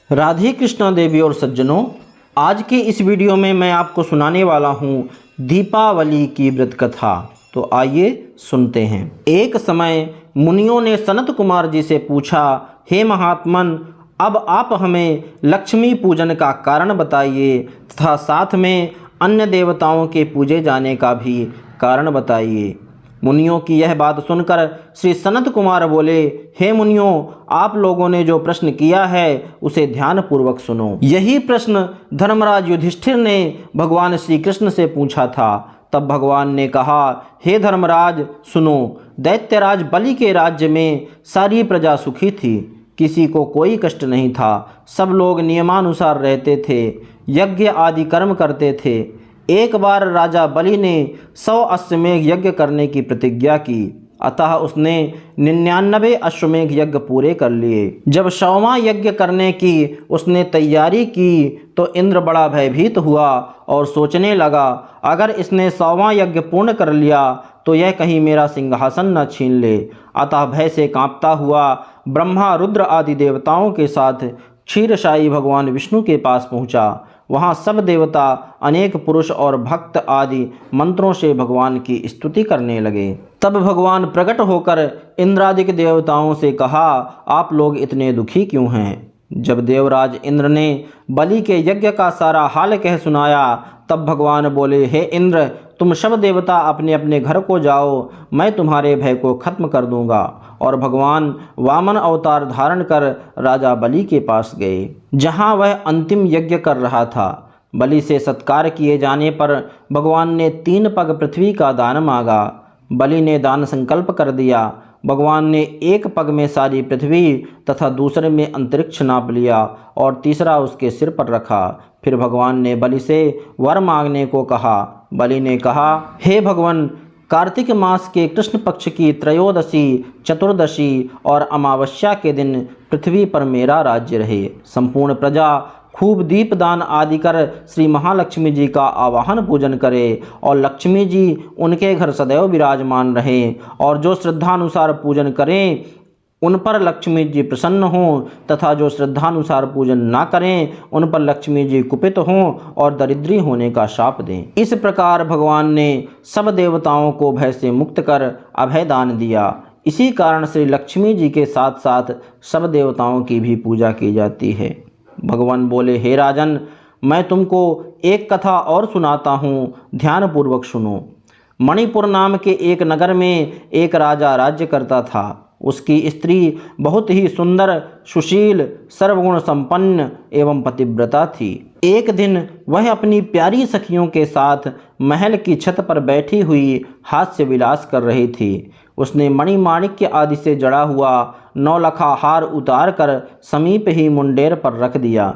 राधे कृष्णा देवी और सज्जनों, आज के इस वीडियो में मैं आपको सुनाने वाला हूँ दीपावली की व्रत कथा। तो आइए सुनते हैं। एक समय मुनियों ने सनत कुमार जी से पूछा, हे महात्मन, अब आप हमें लक्ष्मी पूजन का कारण बताइए तथा साथ में अन्य देवताओं के पूजे जाने का भी कारण बताइए। मुनियों की यह बात सुनकर श्री सनत कुमार बोले, हे मुनियों, आप लोगों ने जो प्रश्न किया है उसे ध्यानपूर्वक सुनो। यही प्रश्न धर्मराज युधिष्ठिर ने भगवान श्री कृष्ण से पूछा था। तब भगवान ने कहा, हे धर्मराज सुनो, दैत्यराज बलि के राज्य में सारी प्रजा सुखी थी, किसी को कोई कष्ट नहीं था। सब लोग नियमानुसार रहते थे, यज्ञ आदि कर्म करते थे। एक बार राजा बलि ने 100 अश्वमेध यज्ञ करने की प्रतिज्ञा की, अतः उसने 99 अश्वमेध यज्ञ पूरे कर लिए। जब 100वां यज्ञ करने की उसने तैयारी की तो इंद्र बड़ा भयभीत हुआ और सोचने लगा, अगर इसने 100वां यज्ञ पूर्ण कर लिया तो यह कहीं मेरा सिंहासन न छीन ले। अतः भय से कांपता हुआ ब्रह्मा, रुद्र आदि देवताओं के साथ क्षीरसाई भगवान विष्णु के पास पहुंचा। वहाँ सब देवता अनेक पुरुष और भक्त आदि मंत्रों से भगवान की स्तुति करने लगे। तब भगवान प्रकट होकर इंद्रादिक देवताओं से कहा, आप लोग इतने दुखी क्यों हैं? जब देवराज इंद्र ने बलि के यज्ञ का सारा हाल कह सुनाया, तब भगवान बोले, हे इंद्र, तुम सब देवता अपने अपने घर को जाओ, मैं तुम्हारे भय को खत्म कर दूंगा। और भगवान वामन अवतार धारण कर राजा बलि के पास गए, जहां वह अंतिम यज्ञ कर रहा था। बलि से सत्कार किए जाने पर भगवान ने 3 पग पृथ्वी का दान मांगा। बलि ने दान संकल्प कर दिया। भगवान ने एक पग में सारी पृथ्वी तथा दूसरे में अंतरिक्ष नाप लिया और तीसरा उसके सिर पर रखा। फिर भगवान ने बलि से वर मांगने को कहा। बलि ने कहा, हे भगवान, कार्तिक मास के कृष्ण पक्ष की त्रयोदशी, चतुर्दशी और अमावस्या के दिन पृथ्वी पर मेरा राज्य रहे। संपूर्ण प्रजा खूब दीपदान आदि कर श्री महालक्ष्मी जी का आवाहन पूजन करे और लक्ष्मी जी उनके घर सदैव विराजमान रहें, और जो श्रद्धानुसार पूजन करें उन पर लक्ष्मी जी प्रसन्न हों, तथा जो श्रद्धानुसार पूजन ना करें उन पर लक्ष्मी जी कुपित हों और दरिद्री होने का शाप दें। इस प्रकार भगवान ने सब देवताओं को भय से मुक्त कर अभय दान दिया। इसी कारण श्री लक्ष्मी जी के साथ साथ सब देवताओं की भी पूजा की जाती है। भगवान बोले, हे राजन, मैं तुमको एक कथा और सुनाता हूँ, ध्यानपूर्वक सुनो। मणिपुर नाम के एक नगर में एक राजा राज्य करता था। उसकी स्त्री बहुत ही सुंदर, सुशील, सर्वगुण संपन्न एवं पतिव्रता थी। एक दिन वह अपनी प्यारी सखियों के साथ महल की छत पर बैठी हुई हास्य विलास कर रही थी। उसने मणिमाणिक्य आदि से जड़ा हुआ 9 लखा हार उतार कर समीप ही मुंडेर पर रख दिया।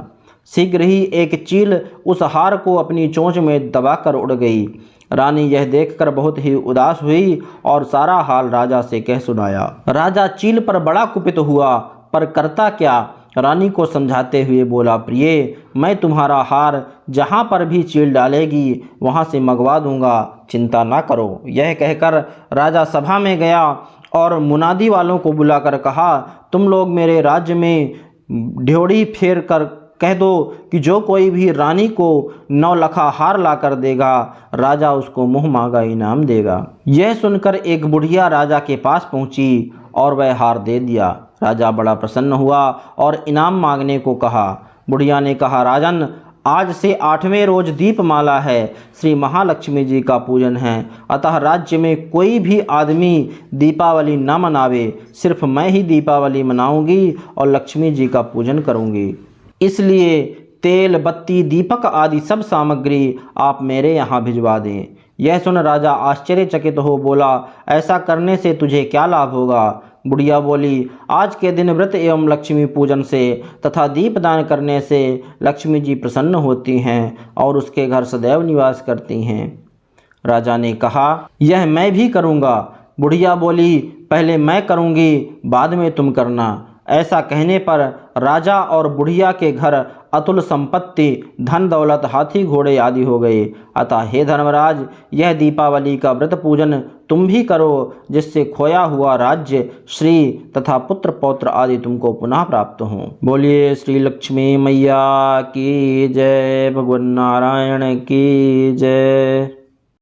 शीघ्र ही एक चील उस हार को अपनी चोंच में दबाकर उड़ गई। रानी यह देखकर बहुत ही उदास हुई और सारा हाल राजा से कह सुनाया। राजा चील पर बड़ा कुपित हुआ, पर करता क्या? रानी को समझाते हुए बोला, प्रिय, मैं तुम्हारा हार जहाँ पर भी चील डालेगी वहाँ से मंगवा दूंगा, चिंता ना करो। यह कहकर राजा सभा में गया और मुनादी वालों को बुलाकर कहा, तुम लोग मेरे राज्य में ड्योढ़ी फेर कर कह दो कि जो कोई भी रानी को 9 लखा हार ला कर देगा, राजा उसको मुँह मांगा इनाम देगा। यह सुनकर एक बुढ़िया राजा के पास पहुंची और वह हार दे दिया। राजा बड़ा प्रसन्न हुआ और इनाम मांगने को कहा। बुढ़िया ने कहा, राजन, आज से 8वें रोज दीपमाला है, श्री महालक्ष्मी जी का पूजन है, अतः राज्य में कोई भी आदमी दीपावली न मनावे, सिर्फ मैं ही दीपावली मनाऊंगी और लक्ष्मी जी का पूजन करूंगी। इसलिए तेल, बत्ती, दीपक आदि सब सामग्री आप मेरे यहाँ भिजवा दें। यह सुन राजा आश्चर्यचकित हो बोला, ऐसा करने से तुझे क्या लाभ होगा? बुढ़िया बोली, आज के दिन व्रत एवं लक्ष्मी पूजन से तथा दीपदान करने से लक्ष्मी जी प्रसन्न होती हैं और उसके घर सदैव निवास करती हैं। राजा ने कहा, यह मैं भी करूँगा। बुढ़िया बोली, पहले मैं करूँगी, बाद में तुम करना। ऐसा कहने पर राजा और बुढ़िया के घर अतुल संपत्ति, धन दौलत, हाथी घोड़े आदि हो गए। अतः हे धर्मराज, यह दीपावली का व्रत पूजन तुम भी करो, जिससे खोया हुआ राज्य, श्री तथा पुत्र पौत्र आदि तुमको पुनः प्राप्त हों। बोलिए श्री लक्ष्मी मैया की जय, भगवान नारायण की जय।